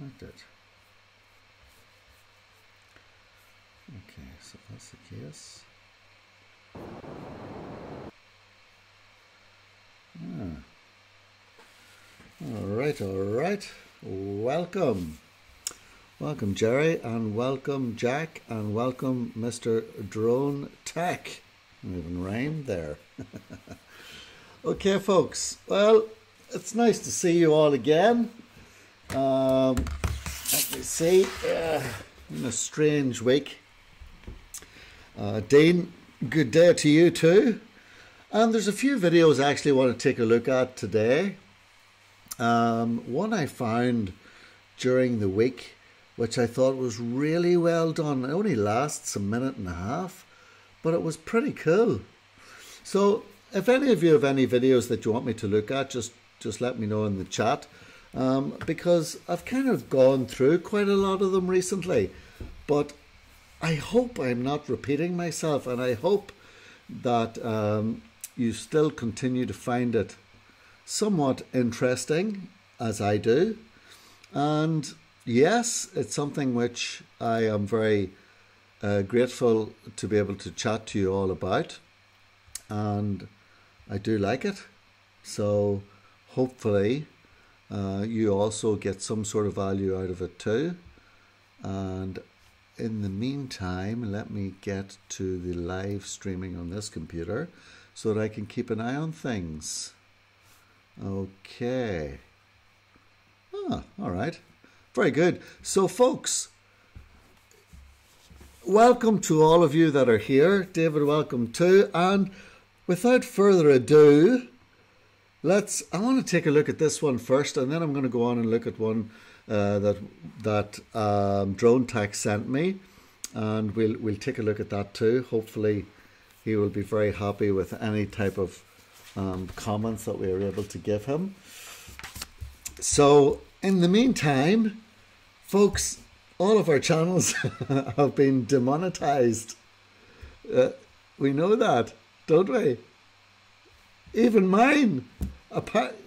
I did. Okay, so that's the case. All right. Welcome. Welcome, Jerry, and welcome, Jack, and welcome, Mr. Drone Tech. I even rhymed there. Okay, folks. Well, it's nice to see you all again. Let me see. In a strange week. Dean, good day to you too. And there's a few videos I actually want to take a look at today. One I found during the week, which I thought was really well done. It only lasts a minute and a half, but it was pretty cool. So if any of you have any videos that you want me to look at, just let me know in the chat. Because I've kind of gone through quite a lot of them recently, but I hope I'm not repeating myself, and I hope that you still continue to find it somewhat interesting, as I do. And yes, it's something which I am very grateful to be able to chat to you all about, and I do like it. So hopefully you also get some sort of value out of it too. And in the meantime, let me get to the live streaming on this computer so that I can keep an eye on things. Okay. All right. Very good. So, folks, welcome to all of you that are here. David, welcome too. And without further ado, I want to take a look at this one first, and then I'm going to go on and look at one that Drone Tech sent me, and we'll take a look at that too. Hopefully he will be very happy with any type of comments that we are able to give him. So in the meantime, folks, all of our channels have been demonetized. We know that, don't we? Even mine.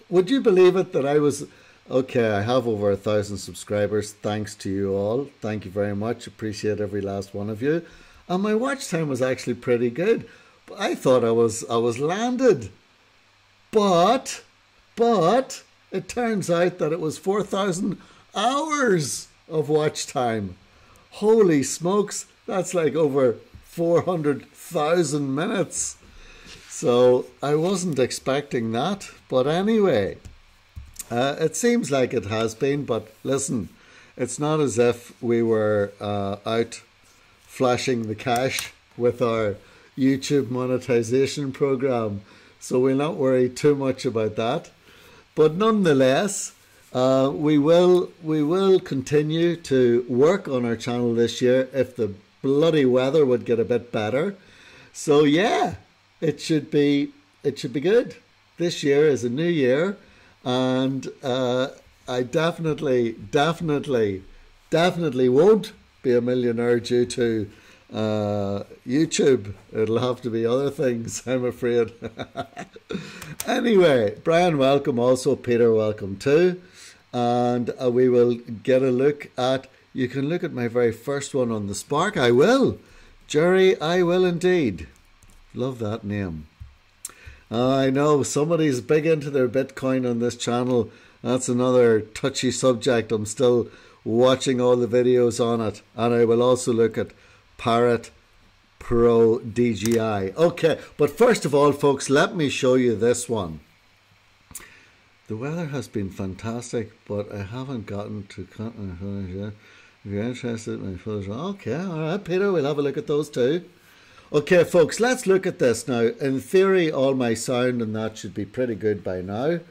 Would you believe it that I was... Okay, I have over 1,000 subscribers. Thanks to you all. Thank you very much. Appreciate every last one of you. And my watch time was actually pretty good. I thought I was landed. But it turns out that it was 4,000 hours of watch time. Holy smokes, that's like over 400,000 minutes. So I wasn't expecting that. But anyway, it seems like it has been. But listen, it's not as if we were out flashing the cash with our YouTube monetization program. So we'll not worry too much about that. But nonetheless, we will continue to work on our channel this year if the bloody weather would get a bit better. So yeah, it should be good. This year is a new year, and I definitely won't be a millionaire due to YouTube. It'll have to be other things, I'm afraid. Anyway, Brian, welcome. Also, Peter, welcome too. And we will get a look at... You can look at my very first one on the Spark. I will. Jerry, I will indeed. Love that name. I know somebody's big into their Bitcoin on this channel. That's another touchy subject. I'm still watching all the videos on it. And I will also look at Parrot Pro DJI. Okay, but first of all, folks, let me show you this one. The weather has been fantastic, but I haven't gotten to cut my photos yet. If you're interested in my photos, okay, all right, Peter, we'll have a look at those too. Okay, folks, let's look at this now. In theory, all my sound and that should be pretty good by now.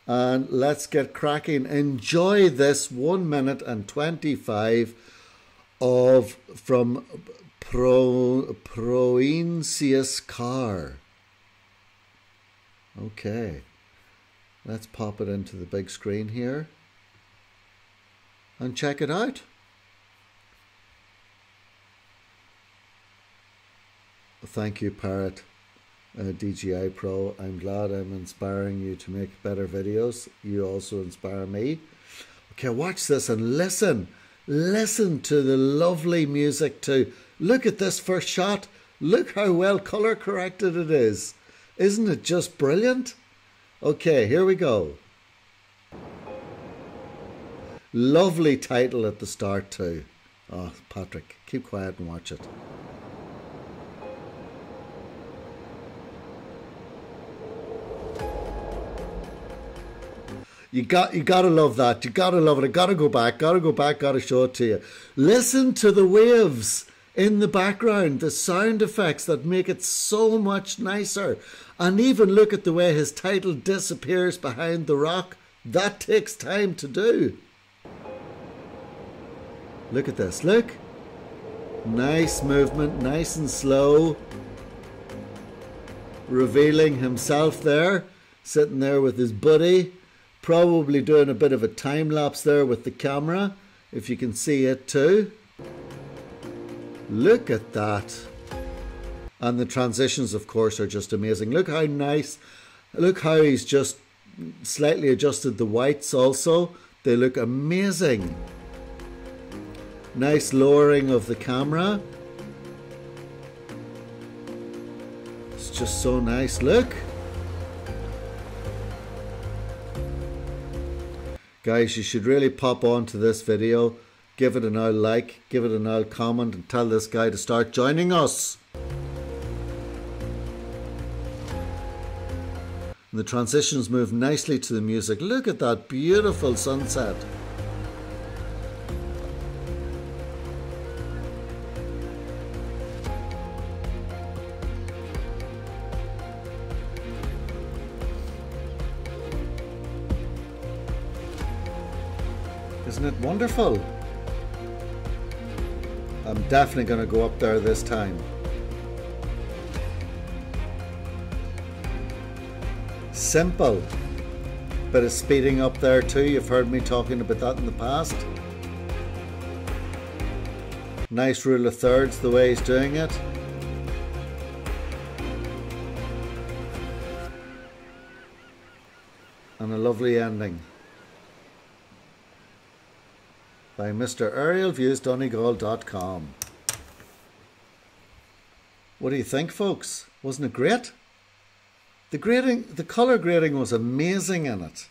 And let's get cracking. Enjoy this 1 minute and 25 from Provincius Car. Okay, let's pop it into the big screen here and check it out. Thank you, Parrot DJI Pro. I'm glad I'm inspiring you to make better videos. You also inspire me. Okay, watch this and listen. Listen to the lovely music too. Look at this first shot. Look how well color corrected it is. Isn't it just brilliant? Okay, here we go. Lovely title at the start too. Oh, Patrick, keep quiet and watch it. You gotta love that. You gotta love it. I gotta go back, gotta show it to you. Listen to the waves in the background, the sound effects that make it so much nicer. And even look at the way his title disappears behind the rock. That takes time to do. Look at this, look. Nice movement, nice and slow. Revealing himself there, sitting there with his buddy. Probably doing a bit of a time lapse there with the camera, if you can see it too. Look at that. And the transitions, of course, are just amazing. Look how nice. Look how he's just slightly adjusted the whites also. They look amazing. Nice lowering of the camera. It's just so nice. Look. Guys, you should really pop on to this video. Give it an old like, give it an old comment, and tell this guy to start joining us. And the transitions move nicely to the music. Look at that beautiful sunset. Isn't it wonderful? I'm definitely going to go up there this time. Simple. Bit of speeding up there too. You've heard me talking about that in the past. Nice rule of thirds the way he's doing it. And a lovely ending by Mr. AerialViewsDonegal.com. What do you think, folks? Wasn't it great? The colour grading was amazing in it,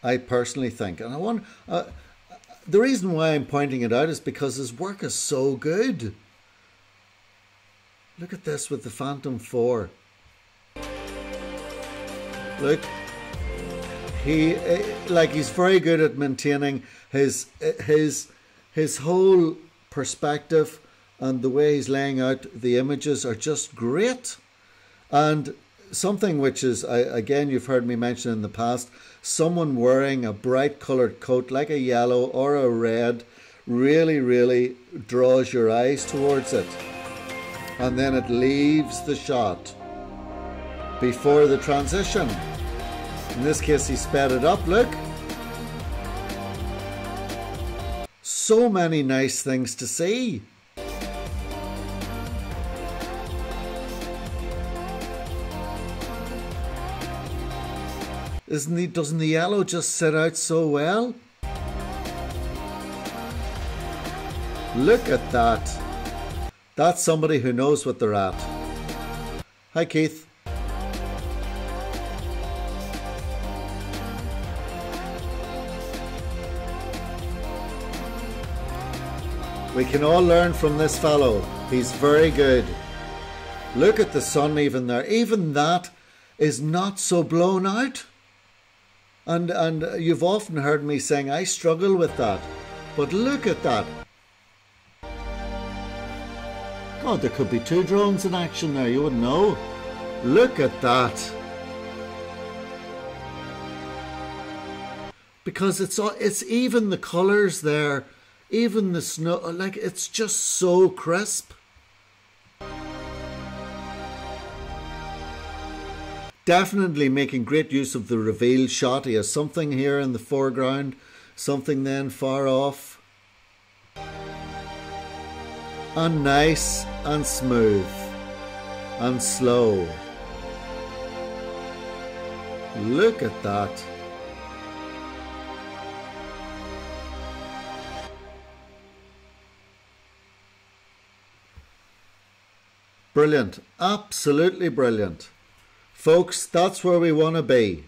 I personally think. And I want the reason why I'm pointing it out is because his work is so good. Look at this with the Phantom 4. Look. He's very good at maintaining his whole perspective, and the way he's laying out the images are just great. And something which is, again, you've heard me mention in the past, someone wearing a bright coloured coat like a yellow or a red really, really draws your eyes towards it. And then it leaves the shot before the transition. In this case, he sped it up, look. So many nice things to see. Doesn't the yellow just sit out so well? Look at that. That's somebody who knows what they're at. Hi, Keith. We can all learn from this fellow. He's very good. Look at the sun even there. Even that is not so blown out. And you've often heard me saying I struggle with that. But look at that. God, there could be 2 drones in action there. You wouldn't know. Look at that. Because it's even the colours there. Even the snow, like, it's just so crisp. Definitely making great use of the reveal shot. He has something here in the foreground, something then far off. And nice and smooth and slow. Look at that. Brilliant. Absolutely brilliant. Folks, that's where we want to be.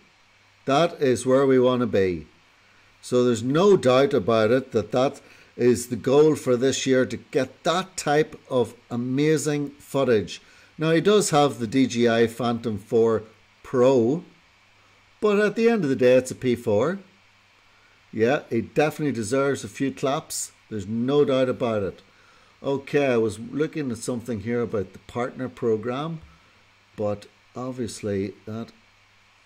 That is where we want to be. So there's no doubt about it that that is the goal for this year, to get that type of amazing footage. Now, he does have the DJI Phantom 4 Pro, but at the end of the day, it's a P4. Yeah, he definitely deserves a few claps. There's no doubt about it. Okay, I was looking at something here about the partner program, but obviously that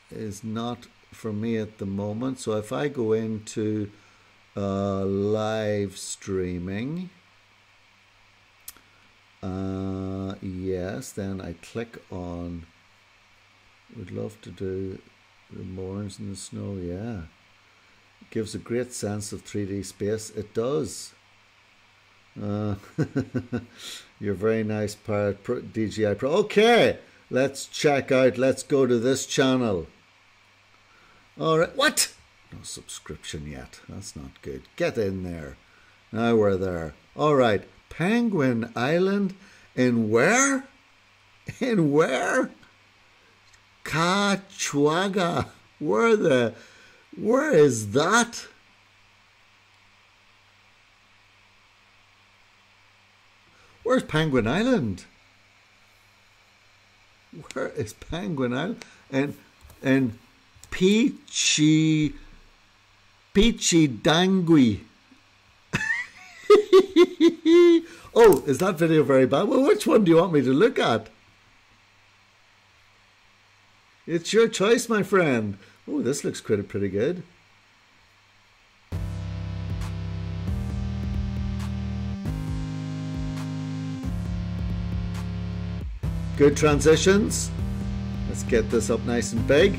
is not for me at the moment. So if I go into live streaming, yes, then I click on, would love to do the moorings in the snow. Yeah, it gives a great sense of 3D space. It does. You're very nice, Pirate Pro, DJI Pro. Okay, let's check out. Let's go to this channel. All right. What? No subscription yet. That's not good. Get in there. Now we're there. All right. Penguin Island in where? In where? Cachuaga. Where is that? Where's Penguin Island? Where is Penguin Island? And Peachy Dangui. Oh, is that video very bad? Well, which one do you want me to look at? It's your choice, my friend. Oh, this looks pretty good. Good transitions. Let's get this up nice and big.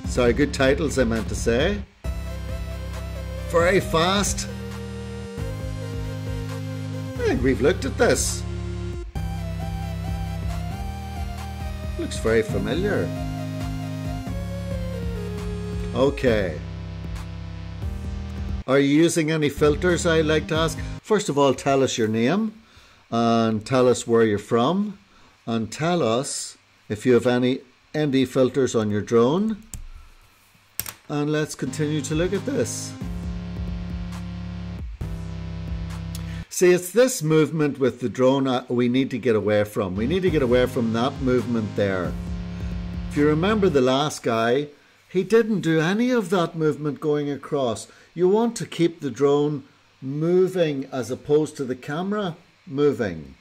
Sorry, good titles I meant to say. Very fast. I think we've looked at this. Looks very familiar. Okay. Are you using any filters, I'd like to ask? First of all, tell us your name and tell us where you're from. And tell us if you have any ND filters on your drone. And let's continue to look at this. See, it's this movement with the drone we need to get away from. We need to get away from that movement there. If you remember the last guy, he didn't do any of that movement going across. You want to keep the drone moving as opposed to the camera moving.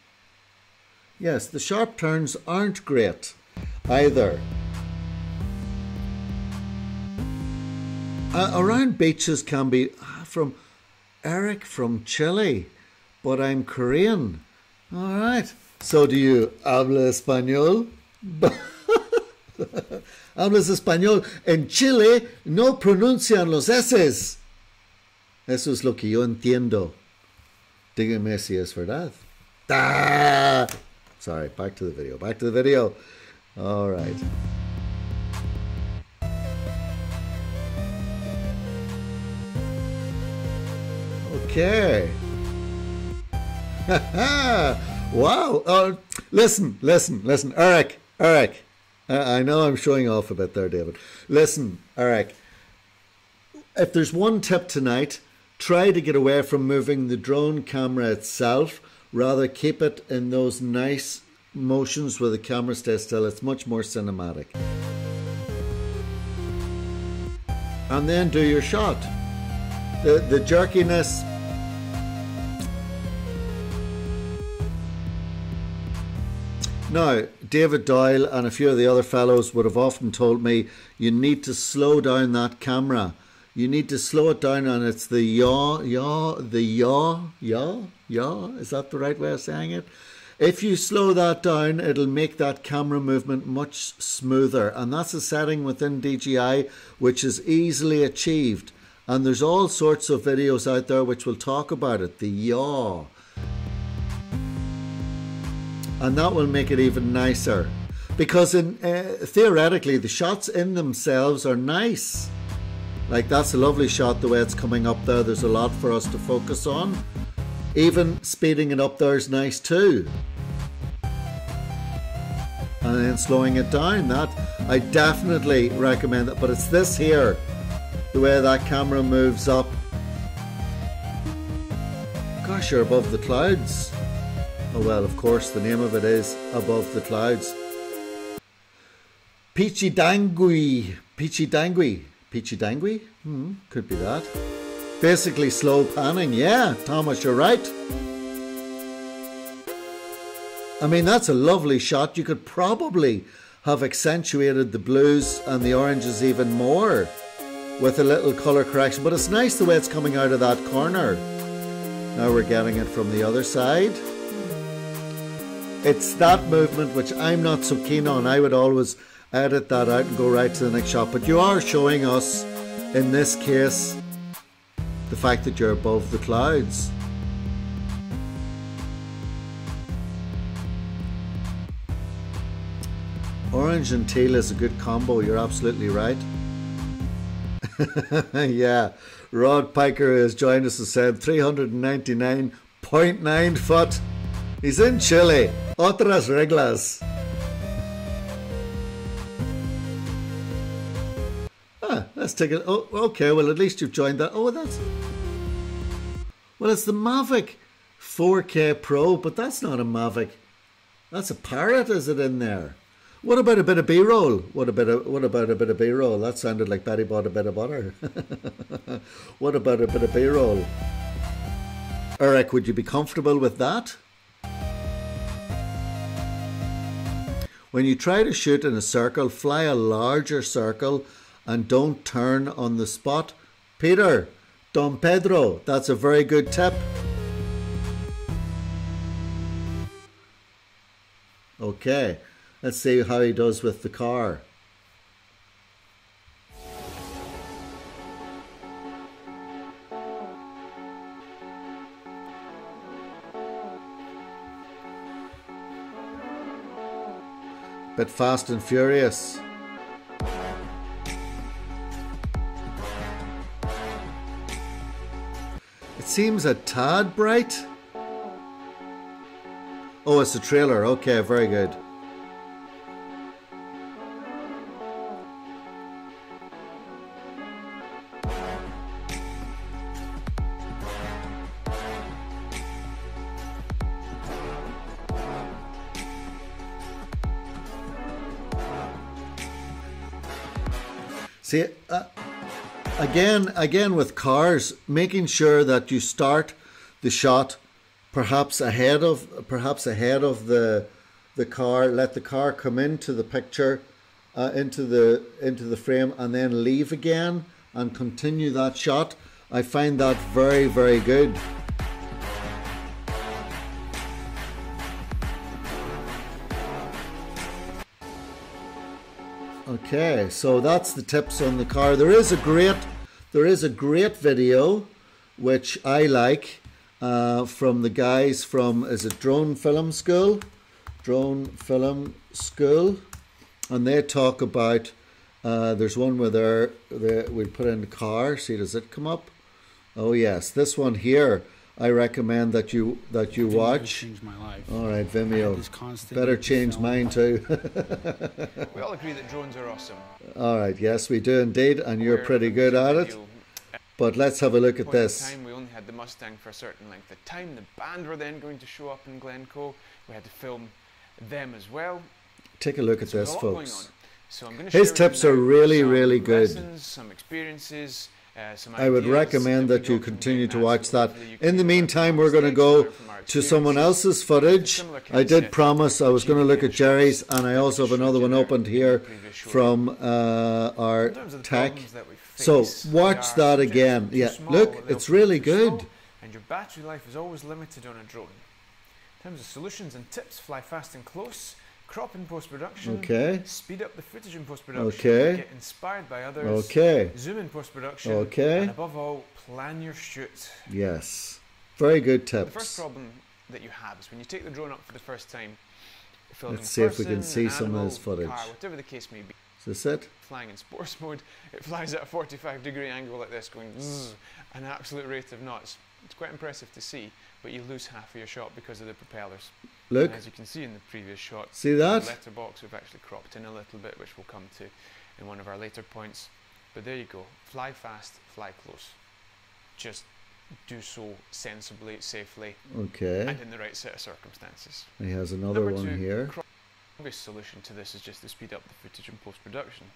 Yes, the sharp turns aren't great either. Around beaches can be from Eric from Chile, but I'm Korean. All right. So do you habla español? Hablas español. En Chile no pronuncian los S's. Eso es lo que yo entiendo. Dígame si es verdad. Ah! Sorry, back to the video. Back to the video. All right. Okay. Wow. Listen. Eric. I know I'm showing off a bit there, David. Listen, Eric. If there's one tip tonight, try to get away from moving the drone camera itself. Rather keep it in those nice motions where the camera stays still. It's much more cinematic. And then do your shot. The jerkiness. Now, David Doyle and a few of the other fellows would have often told me you need to slow down that camera. You need to slow it down, and it's the yaw. Is that the right way of saying it? If you slow that down, it'll make that camera movement much smoother. And that's a setting within DJI which is easily achieved. And there's all sorts of videos out there which will talk about it, the yaw. And that will make it even nicer. Because theoretically, the shots in themselves are nice. Like, that's a lovely shot the way it's coming up there. There's a lot for us to focus on. Even speeding it up there is nice too. and then slowing it down. That I definitely recommend it. But it's this here, the way that camera moves up. Gosh, you're above the clouds. Oh well, of course, the name of it is Above the Clouds. Peachy Dangui. Peachy Dangui. Peachy Dangui? Could be that. Basically slow panning. Yeah, Thomas, you're right. I mean, that's a lovely shot. You could probably have accentuated the blues and the oranges even more with a little colour correction. But it's nice the way it's coming out of that corner. Now we're getting it from the other side. It's that movement which I'm not so keen on. I would always edit that out and go right to the next shot. But you are showing us, in this case, the fact that you're above the clouds. Orange and teal is a good combo. You're absolutely right. Yeah, Rod Piker has joined us and said 399.9 foot. He's in Chile. Otras reglas. Let's take it. Oh, okay. Well, at least you've joined that. Oh, that's. Well, it's the MAVIC 4K Pro, but that's not a MAVIC. That's a Parrot. Is it in there? What about a bit of B-roll? What about a bit of B-roll? That sounded like Betty bought a bit of butter. What about a bit of B-roll? Eric, would you be comfortable with that? When you try to shoot in a circle, fly a larger circle and don't turn on the spot. Peter, Don Pedro, that's a very good tip. Okay, let's see how he does with the car. Bit fast and furious. It seems a tad bright. Oh, it's a trailer. Okay, very good. See, again with cars, making sure that you start the shot perhaps ahead of the car. Let the car come into the picture, into the frame, and then leave again and continue that shot. I find that very, very good. Okay, so that's the tips on the car. There is a great video which I like from the guys from, is it Drone Film School, and they talk about there's one where we put in the car. See, does it come up? Oh yes, this one here I recommend that you watch. Changed my life. All right, Vimeo. Better change mine too. We all agree that drones are awesome. All right, yes, we do indeed, and you're pretty good at it. But let's have a look at this. We only had the Mustang for a certain length of time. The band were then going to show up in Glencoe. We had to film them as well. Take a look at this, folks. So I'm going to share his tips are really, really good. Lessons, some experiences. I would recommend that you continue to watch that. In the meantime, we're going to go to someone else's footage. I did promise I was going to look at Jerry's, and I also have another one opened here from our tech. So watch that again. Yeah, look, it's really good. And your battery life is always limited on a drone. In terms of solutions and tips, fly fast and close. Crop in post-production, speed up the footage in post-production, get inspired by others, zoom in post-production, and above all, plan your shoot. Yes, very good tips. The first problem that you have is when you take the drone up for the first time, filming let's see if we can see some of this footage. Car, whatever the case may be. Is this it? Flying in sports mode, it flies at a 45-degree angle like this, going zzz, an absolute rate of knots. It's quite impressive to see. but you lose half of your shot because of the propellers. Look. And as you can see in the previous shot, see that? The letterbox we've actually cropped in a little bit, which we'll come to in one of our later points. But there you go. Fly fast, fly close. Just do so sensibly, safely, and in the right set of circumstances. He has another one here. The obvious solution to this is just to speed up the footage in post-production.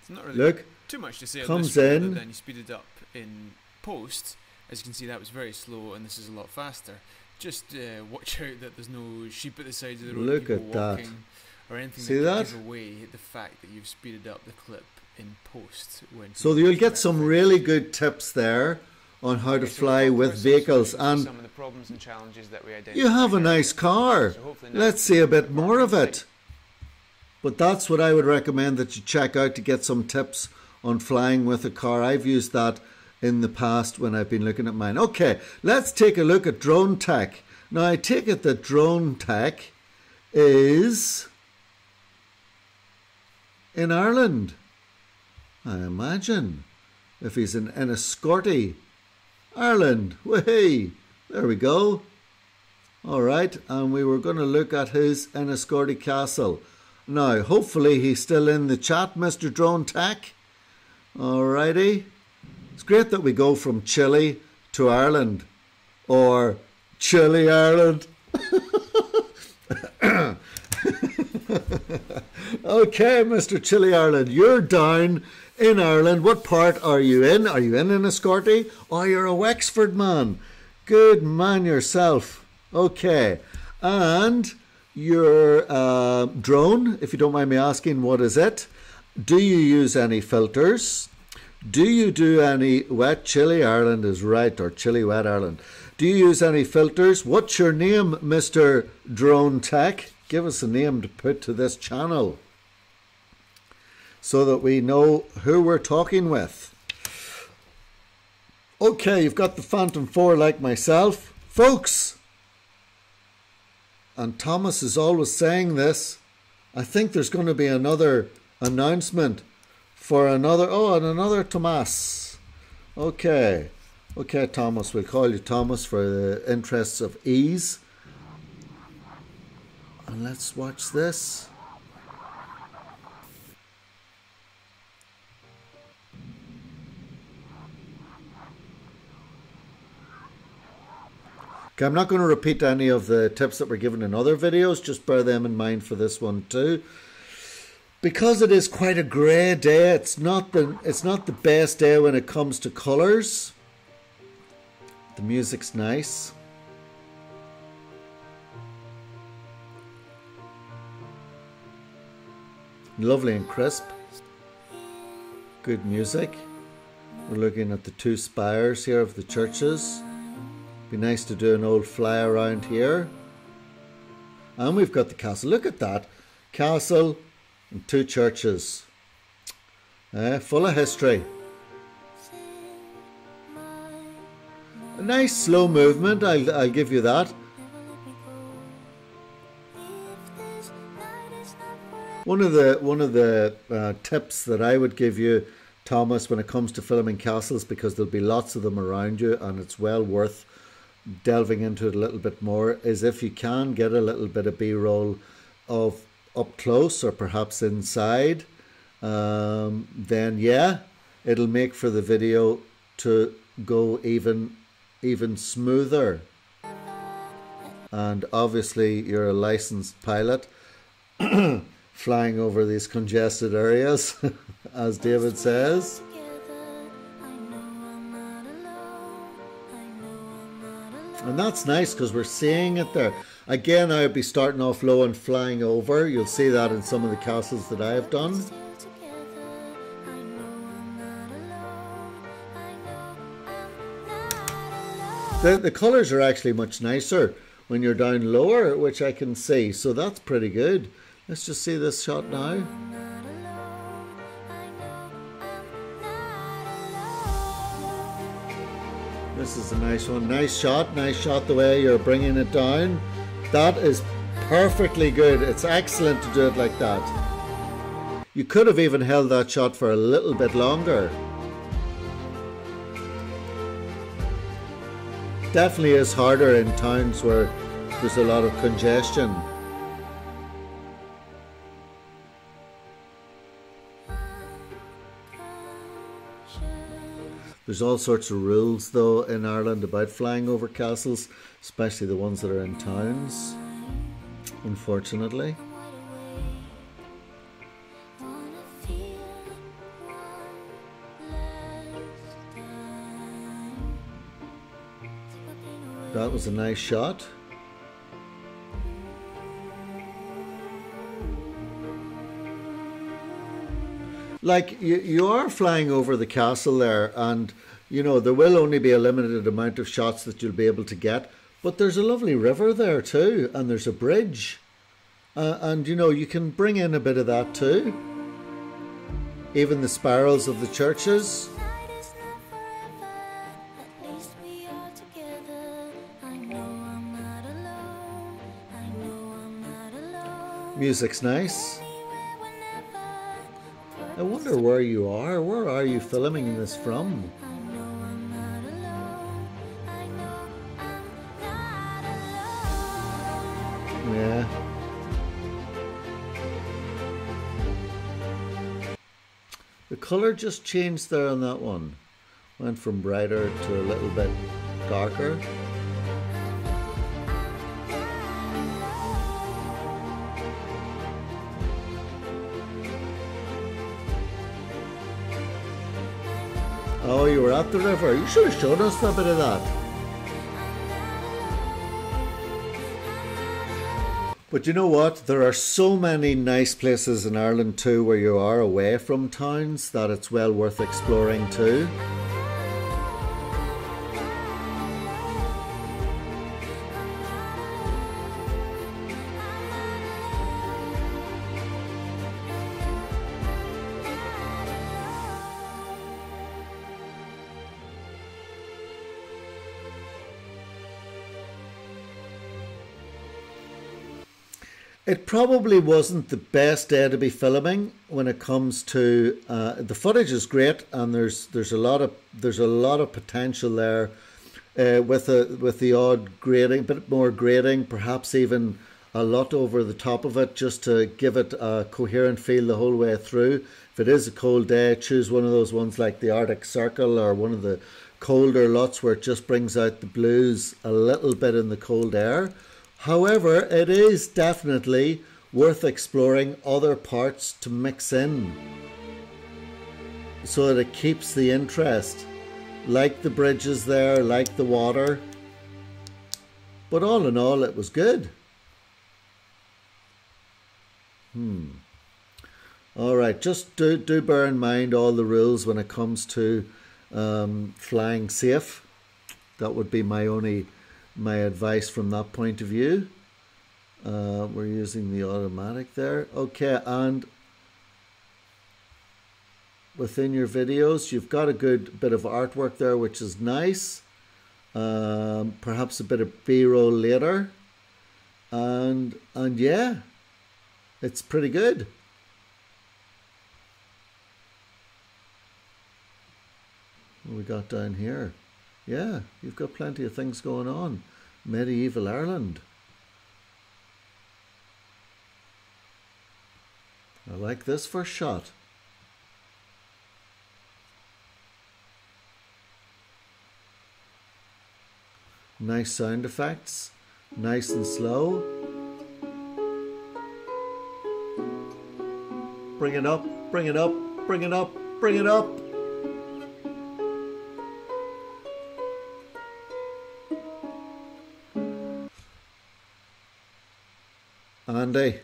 It's not really too much to say on this, other than you speed it up in post. As you can see, that was very slow, and this is a lot faster. Just watch out that there's no sheep at the sides of the road, look at that, or anything see that gives away the fact that you've speeded up the clip in post. So you'll get some really good tips there on how to fly with vehicles, and some of the problems and challenges that we identified. You have a nice car. Let's see a bit more of it. But that's what I would recommend that you check out to get some tips on flying with a car. I've used that in the past when I've been looking at mine. Okay, let's take a look at drone tech. Now I take it that drone tech is in Ireland, I imagine, if he's in Enniscorthy, Ireland. Way, there we go. All right, and we were going to look at his Enniscorthy Castle. Now, hopefully he's still in the chat, Mr. Drone Tech. All righty. It's great that we go from Chile to Ireland, or Chile, Ireland. Okay, Mr. Chile, Ireland, you're down in Ireland. What part are you in? Are you in Enniscorthy? Oh, you're a Wexford man. Good man yourself. Okay, and your drone, if you don't mind me asking, what is it? Do you use any filters? Do you do any wet? Chile, Ireland is right, or Chile, wet Ireland. Do you use any filters? What's your name, Mr. Drone Tech? Give us a name to put to this channel so that we know who we're talking with. Okay, you've got the Phantom 4 like myself. Folks, and Thomas is always saying this, I think there's going to be another announcement for another Thomas. Okay, Thomas, we'll call you Thomas for the interests of ease. And let's watch this. Okay, I'm not going to repeat any of the tips that were given in other videos, just bear them in mind for this one too. Because it is quite a grey day, it's not the best day when it comes to colours. The music's nice. Lovely and crisp. Good music. We're looking at the two spires here of the churches. Be nice to do an old fly around here. And we've got the castle. Look at that. Castle and two churches. Full of history. A nice slow movement, I'll give you that. One of the tips that I would give you, Thomas, when it comes to filming castles, because there'll be lots of them around you and it's well worth delving into it a little bit more, is if you can get a little bit of B-roll of up close or perhaps inside, then yeah, it'll make for the video to go even smoother. And obviously you're a licensed pilot flying over these congested areas, as David says. And that's nice because we're seeing it there. Again, I would be starting off low and flying over. You'll see that in some of the castles that I have done. The colours are actually much nicer when you're down lower, which I can see. So that's pretty good. Let's just see this shot now. This is a nice one. Nice shot the way you're bringing it down. That is perfectly good. It's excellent to do it like that. You could have even held that shot for a little bit longer. definitely is harder in towns where there's a lot of congestion. There's all sorts of rules though in Ireland about flying over castles, especially the ones that are in towns, unfortunately. That was a nice shot. Like, you are flying over the castle there, and you know there will only be a limited amount of shots that you'll be able to get, but there's a lovely river there too, and there's a bridge, and you know you can bring in a bit of that too. Even the spirals of the churches. Music's nice. I wonder where you are. Where are you filming this from? Yeah. The colour just changed there on that one. Went from brighter to a little bit darker. Oh, you were at the river. You should have shown us a bit of that. But you know what? There are so many nice places in Ireland too where you are away from towns that it's well worth exploring too. It probably wasn't the best day to be filming when it comes to the footage is great, and there's a lot of potential there with the odd grading, bit more grading, perhaps even a lot over the top of it, just to give it a coherent feel the whole way through. If it is a cold day, choose one of those ones like the Arctic Circle or one of the colder lots where it just brings out the blues a little bit in the cold air. However, it is definitely worth exploring other parts to mix in so that it keeps the interest, like the bridges there, like the water. But all in all, it was good. All right, just do bear in mind all the rules when it comes to flying safe. That would be my advice from that point of view. We're using the automatic there. Okay, and within your videos, you've got a good bit of artwork there, which is nice. Perhaps a bit of B-roll later. And yeah, it's pretty good. What we got down here? Yeah, you've got plenty of things going on. Medieval Ireland. I like this first shot. Nice sound effects. Nice and slow. Bring it up, bring it up, bring it up, bring it up. Andy,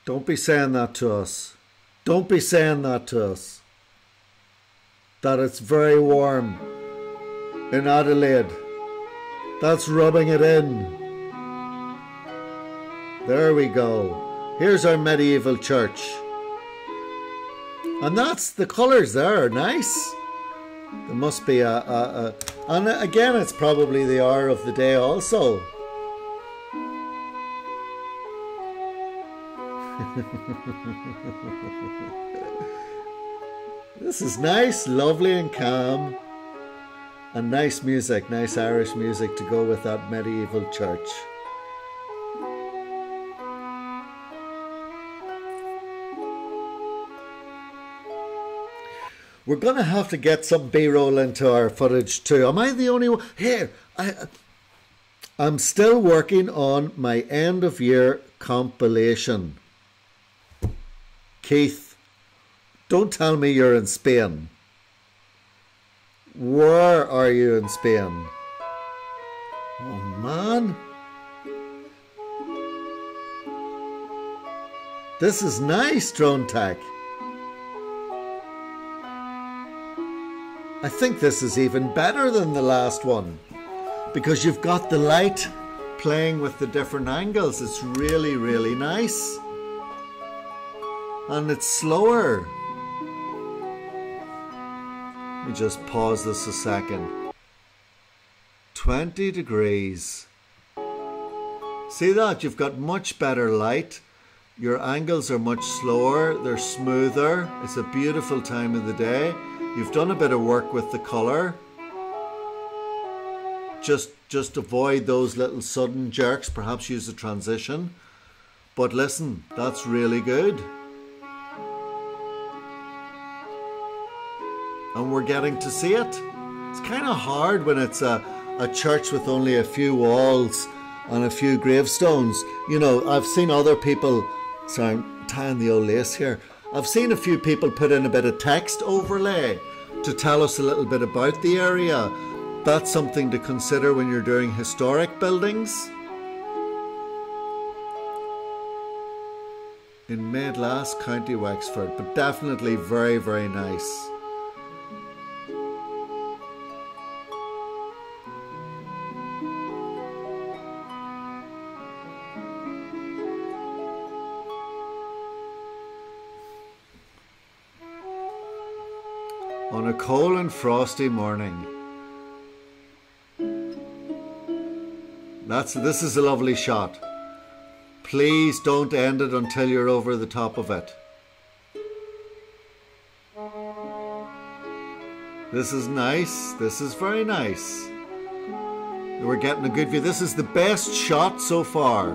don't be saying that to us. Don't be saying that to us. That it's very warm in Adelaide. That's rubbing it in. There we go. Here's our medieval church. And that's the colours there are nice. There must be and again, it's probably the hour of the day also. This is nice, lovely and calm. And nice music, nice Irish music to go with that medieval church. We're going to have to get some B-roll into our footage too. Am I the only one? Here, I'm still working on my end of year compilation. Keith, don't tell me you're in Spain. Where are you in Spain? Oh man. This is nice, drone tech. I think this is even better than the last one because you've got the light playing with the different angles. It's really, really nice. And it's slower. Let me just pause this a second. 20 degrees. See that? You've got much better light. Your angles are much slower. They're smoother. It's a beautiful time of the day. You've done a bit of work with the colour. Just avoid those little sudden jerks. Perhaps use a transition. But listen, that's really good. And we're getting to see it. It's kind of hard when it's a church with only a few walls and a few gravestones. You know, I've seen other people, sorry, I'm tying the old lace here. I've seen a few people put in a bit of text overlay to tell us a little bit about the area. That's something to consider when you're doing historic buildings. In Maidlass, County Wexford, but definitely very, very nice. On a cold and frosty morning. This is a lovely shot. Please don't end it until you're over the top of it. This is nice. This is very nice. We're getting a good view. This is the best shot so far.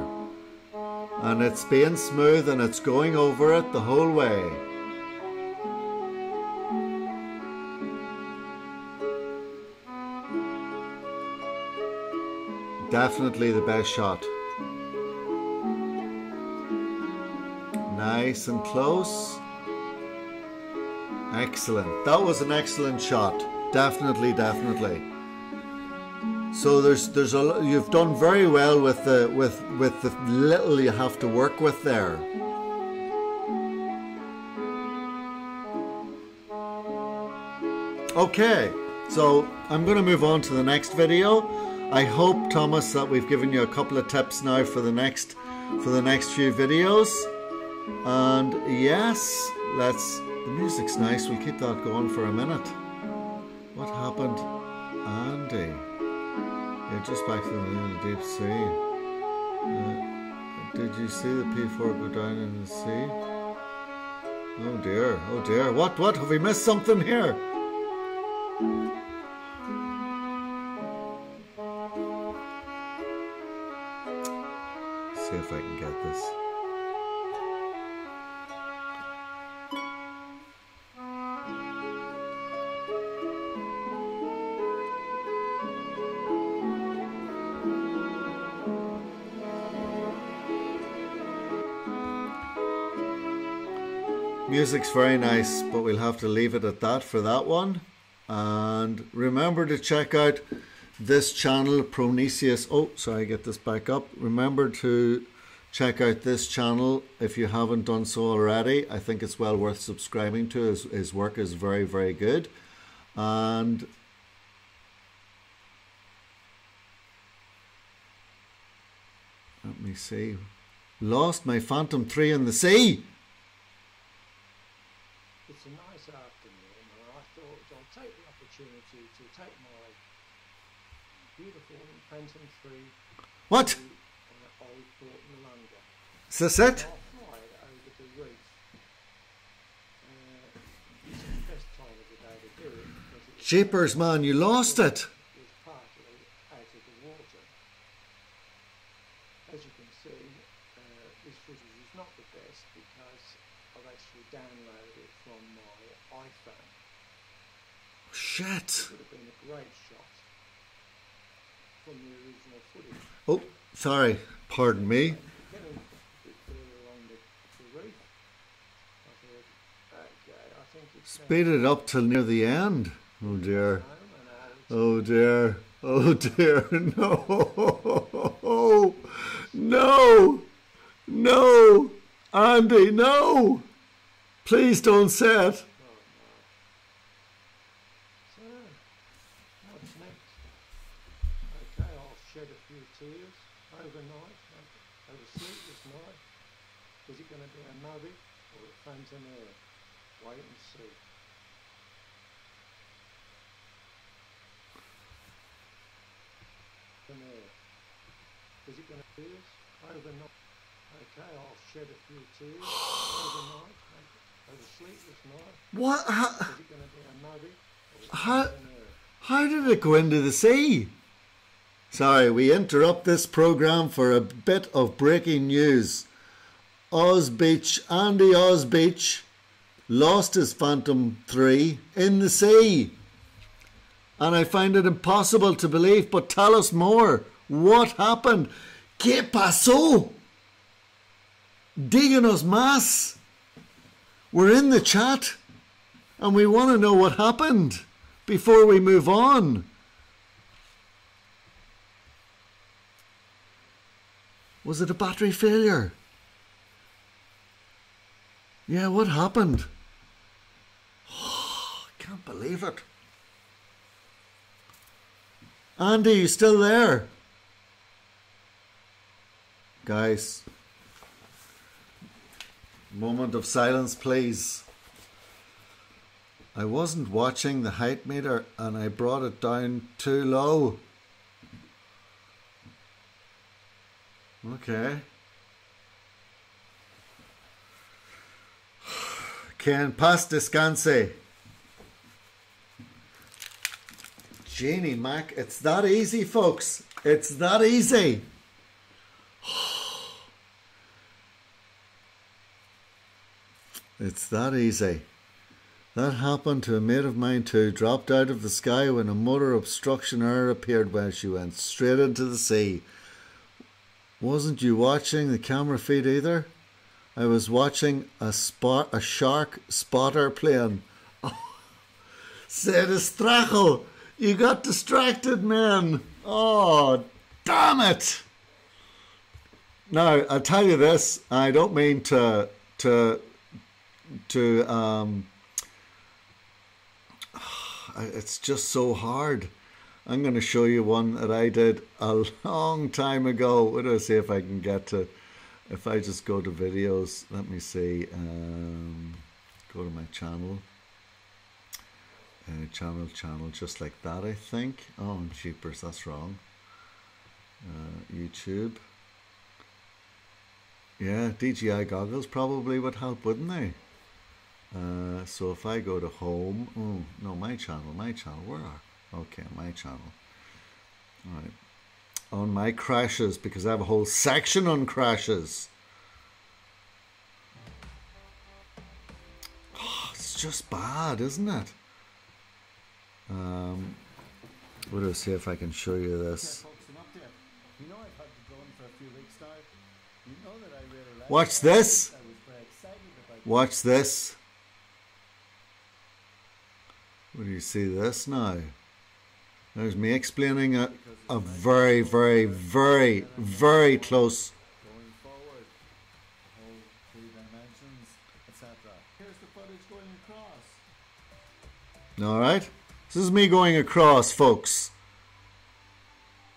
And it's being smooth and it's going over it the whole way. Definitely the best shot. Nice and close. Excellent. That was an excellent shot. Definitely, definitely. So there's a you've done very well with the little you have to work with there. Okay, so I'm going to move on to the next video. I hope, Thomas, that we've given you a couple of tips now for the next few videos. And yes, the music's nice. We'll keep that going for a minute. What happened? Andy. Yeah, just back to the deep sea. Did you see the P4 go down in the sea? Oh dear, oh dear. What? Have we missed something here? See if I can get this. Music's very nice, but we'll have to leave it at that for that one. And remember to check out this channel, Pronesius. Oh, sorry, get this back up. Remember to check out this channel if you haven't done so already. I think it's well worth subscribing to. His work is very, very good. And let me see. Lost my Phantom 3 in the sea. It's a nice afternoon, and I thought I'll take the opportunity to take my beautiful Phantom 3 what? to Old Port Malunga. Is this it? I'll fly it over the reef. It's the best time of the day to do it because it's Jeepers, man, you lost it. Is partly out of the water. As you can see, this footage is not the best because I've actually downloaded it from my iPhone. Shit. It would have been a great shot from the original footage. Oh, sorry. Pardon me. Get a bit further along the reef. I thought, okay, I think it's... Speed it up till near the end. Oh dear. Oh dear. Oh dear. No. No. No. Andy, no. Please don't say it. So, what's next? Okay, I'll shed a few tears overnight, over sleepless night. Is it going to be a MAVIC or a Phantom Air? Wait and see. Is it going to be overnight? Okay, I'll shed a few tears overnight, over sleepless night. What? Is it going to be a MAVIC or a Phantom Air? How did it go into the sea? Sorry, we interrupt this program for a bit of breaking news. Osbeach, Andy Osbeach, lost his Phantom 3 in the sea. And I find it impossible to believe, but tell us more. What happened? ¿Qué pasó? Díganos más. We're in the chat and we want to know what happened before we move on. Was it a battery failure? Yeah, what happened? Oh, I can't believe it. Andy, you still there? Guys, moment of silence, please. I wasn't watching the height meter and I brought it down too low. Okay. Que paz descanse. Janie Mac, it's that easy, folks. It's that easy. It's that easy. That happened to a mate of mine too. Dropped out of the sky when a motor obstruction error appeared when she went straight into the sea. Wasn't you watching the camera feed either? I was watching a shark spotter plane. Oh, se distrajo. You got distracted, man. Oh, damn it. Now, I'll tell you this. I don't mean to it's just so hard. I'm going to show you one that I did a long time ago. What do I see if I can get to? If I just go to videos, let me see. Go to my channel. Channel, just like that, I think. Oh, jeepers, that's wrong. YouTube. Yeah, DJI goggles probably would help, wouldn't they? So if I go to home, oh no, my channel, where are? Okay, my channel. All right, on my crashes, because I have a whole section on crashes. Oh, it's just bad, isn't it? What do I see if I can show you this? Watch this. Watch this. What do you see this now? There's me explaining a very, very, very, very close. Going forward, whole 3 dimensions, etc. Here's the footage going across. All right. This is me going across, folks.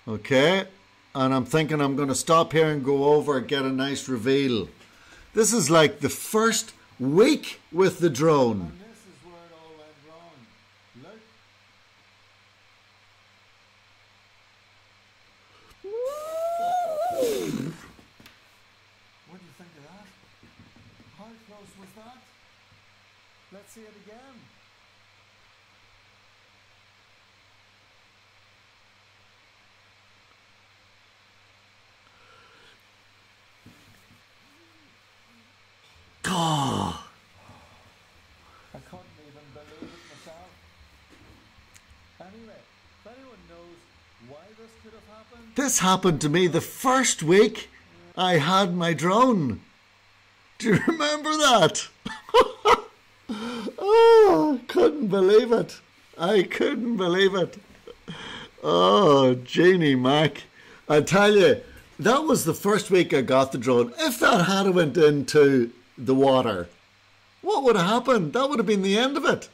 Okay. And I'm thinking I'm going to stop here and go over and get a nice reveal. This is like the first week with the drone. And this is where it all went wrong. Look. What do you think of that? How close was that? Let's see it again. This happened to me the first week I had my drone. Do you remember that? Oh, couldn't believe it. I couldn't believe it. Oh, Jeannie Mac. I tell you, that was the first week I got the drone. If that had went into the water, what would have happened? That would have been the end of it.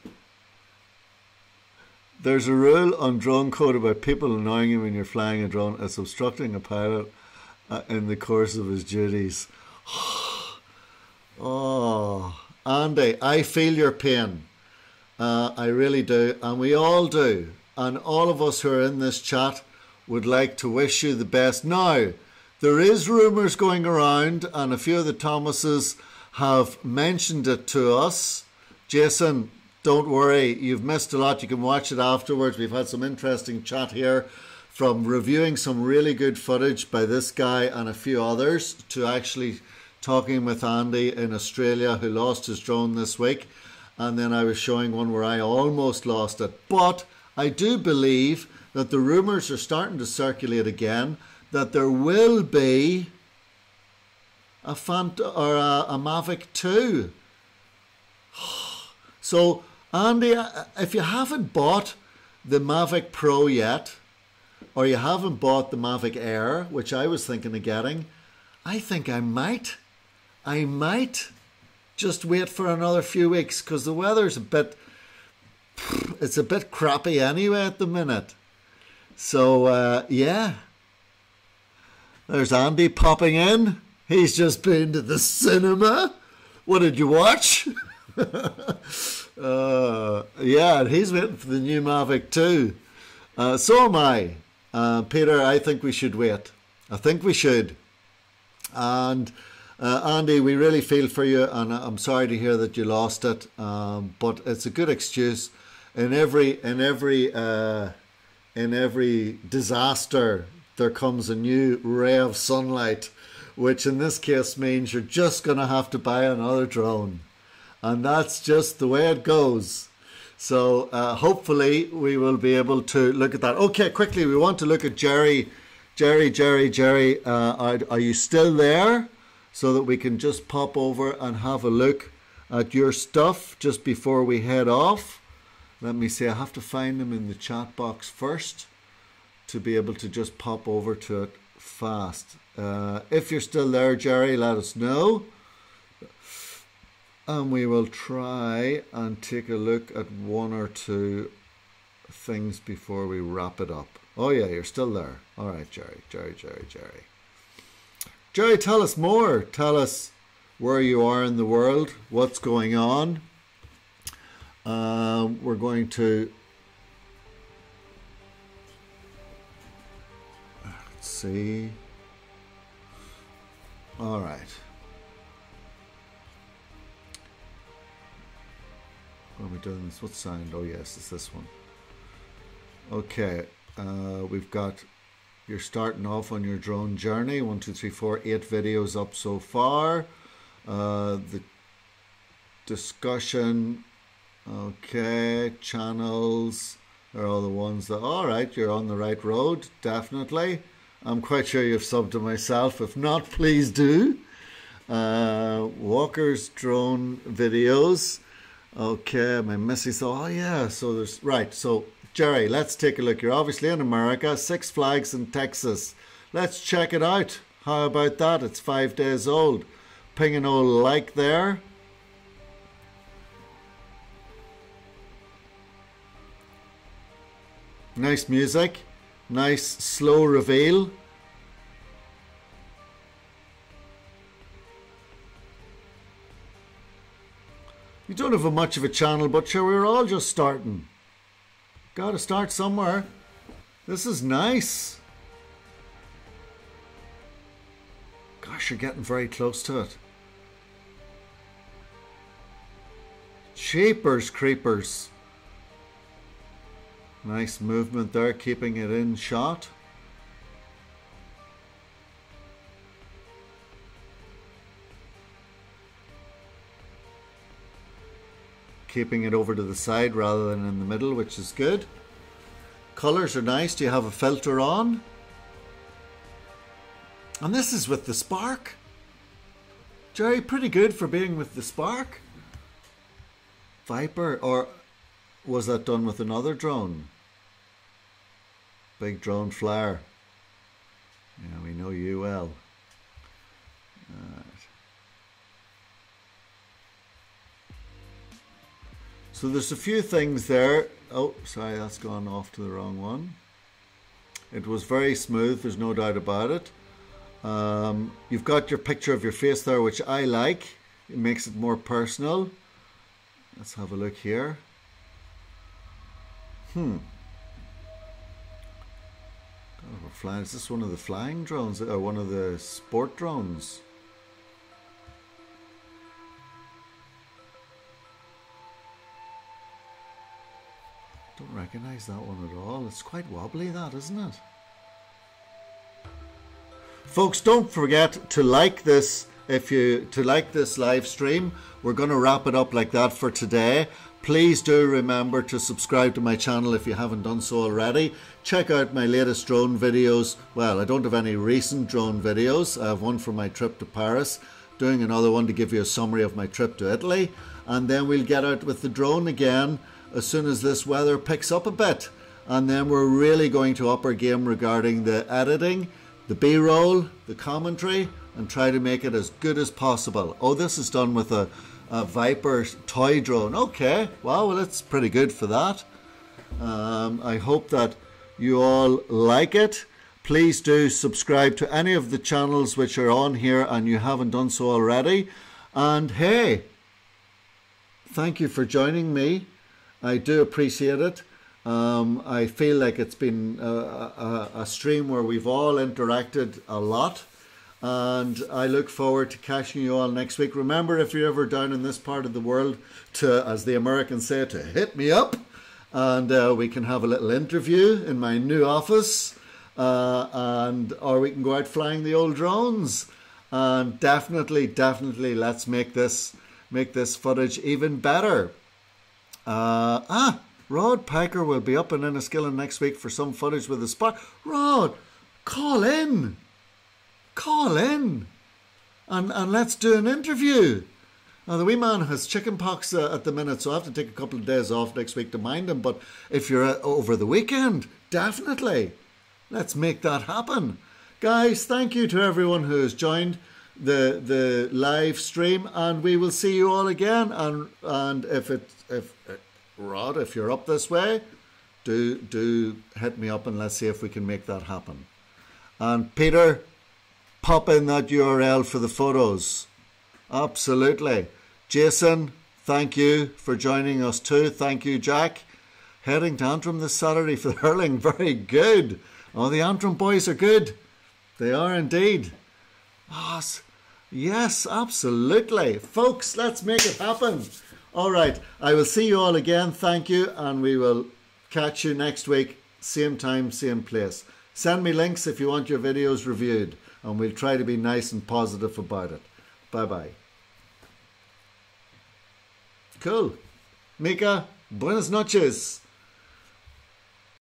There's a rule on drone code about people annoying you when you're flying a drone. It's obstructing a pilot in the course of his duties. Oh, Andy, I feel your pain. I really do. And we all do. And all of us who are in this chat would like to wish you the best. Now, there is rumours going around, and a few of the Thomases have mentioned it to us. Jason, don't worry, you've missed a lot. You can watch it afterwards. We've had some interesting chat here, from reviewing some really good footage by this guy and a few others to actually talking with Andy in Australia, who lost his drone this week. And then I was showing one where I almost lost it. But I do believe that the rumours are starting to circulate again that there will be a MAVIC 2. So, Andy, if you haven't bought the MAVIC Pro yet, or you haven't bought the MAVIC Air, which I was thinking of getting, I think I might just wait for another few weeks, because the weather's it's a bit crappy anyway at the minute. So, yeah. There's Andy popping in. He's just been to the cinema. What did you watch? Yeah, he's waiting for the new MAVIC 2. So am I. Peter, I think we should wait. I think we should. And Andy, we really feel for you, and I'm sorry to hear that you lost it. But it's a good excuse. In every disaster, there comes a new ray of sunlight, which in this case means you're just going to have to buy another drone. And that's just the way it goes. So hopefully we will be able to look at that. Okay, quickly, we want to look at Jerry. Jerry, are you still there? So that we can just pop over and have a look at your stuff just before we head off. Let me see, I have to find them in the chat box first to be able to just pop over to it fast. If you're still there, Jerry, let us know. And we will try and take a look at one or two things before we wrap it up. Oh yeah, you're still there. All right, Jerry. Jerry, tell us more. Tell us where you are in the world, what's going on. We're going to... Let's see. All right. What are we doing this? What sound? Oh yes, it's this one. Okay, we've got, you're starting off on your drone journey. 1, 2, 3, 4, 8 videos up so far. The discussion, okay, channels, are all the ones that, all right, you're on the right road, definitely. I'm quite sure you've subbed to myself. If not, please do. Walker's drone videos. Okay, am I missing? So, oh yeah, so there's, right, so Jerry, let's take a look. You're obviously in America, Six Flags in Texas. Let's check it out. How about that? It's 5 days old. Ping an old like there. Nice music. Nice slow reveal. You don't have much of a channel, but sure, we're all just starting. Gotta start somewhere. This is nice. Gosh, you're getting very close to it. Jeepers creepers. Nice movement there, keeping it in shot. Keeping it over to the side rather than in the middle, which is good. Colors are nice. Do you have a filter on? And this is with the Spark. Jerry, pretty good for being with the Spark. Viper, or was that done with another drone? Big drone flyer. Yeah, we know you well. Right. So there's a few things there. Oh, sorry, that's gone off to the wrong one. It was very smooth, there's no doubt about it. You've got your picture of your face there, which I like. It makes it more personal. Let's have a look here. Oh, we're flying. Is this one of the flying drones or one of the sport drones? Don't recognize that one at all. It's quite wobbly, that, isn't it? Folks, don't forget to like this. To like this live stream. We're going to wrap it up like that for today. Please do remember to subscribe to my channel if you haven't done so already. Check out my latest drone videos. Well, I don't have any recent drone videos. I have one for my trip to Paris, doing another one to give you a summary of my trip to Italy, and then we'll get out with the drone again as soon as this weather picks up a bit, and then we're really going to up our game regarding the editing, the B-roll, the commentary, and try to make it as good as possible. Oh, this is done with a Viper toy drone. Okay, wow, well, it's pretty good for that. I hope that you all like it. Please do subscribe to any of the channels which are on here and you haven't done so already. And hey, thank you for joining me. I do appreciate it. I feel like it's been a stream where we've all interacted a lot. And I look forward to catching you all next week. Remember, if you're ever down in this part of the world, to, as the Americans say, to hit me up, and we can have a little interview in my new office, or we can go out flying the old drones. And definitely, let's make this footage even better. Rod Piker will be up in Enniskillen next week for some footage with the Spark. Rod, call in. Call in and let's do an interview. Now, the wee man has chickenpox at the minute, so I have to take a couple of days off next week to mind him. But if you're over the weekend, definitely, let's make that happen. Guys, thank you to everyone who has joined the live stream, and we will see you all again. And if Rod, if you're up this way, do hit me up and let's see if we can make that happen. And Peter, pop in that URL for the photos. Absolutely. Jason, thank you for joining us too. Thank you, Jack. Heading to Antrim this Saturday for the hurling. Very good. Oh, the Antrim boys are good. They are indeed. Oh, yes, absolutely. Folks, let's make it happen. All right. I will see you all again. Thank you. And we will catch you next week. Same time, same place. Send me links if you want your videos reviewed. And we'll try to be nice and positive about it. Bye-bye. Cool. Mika, buenas noches.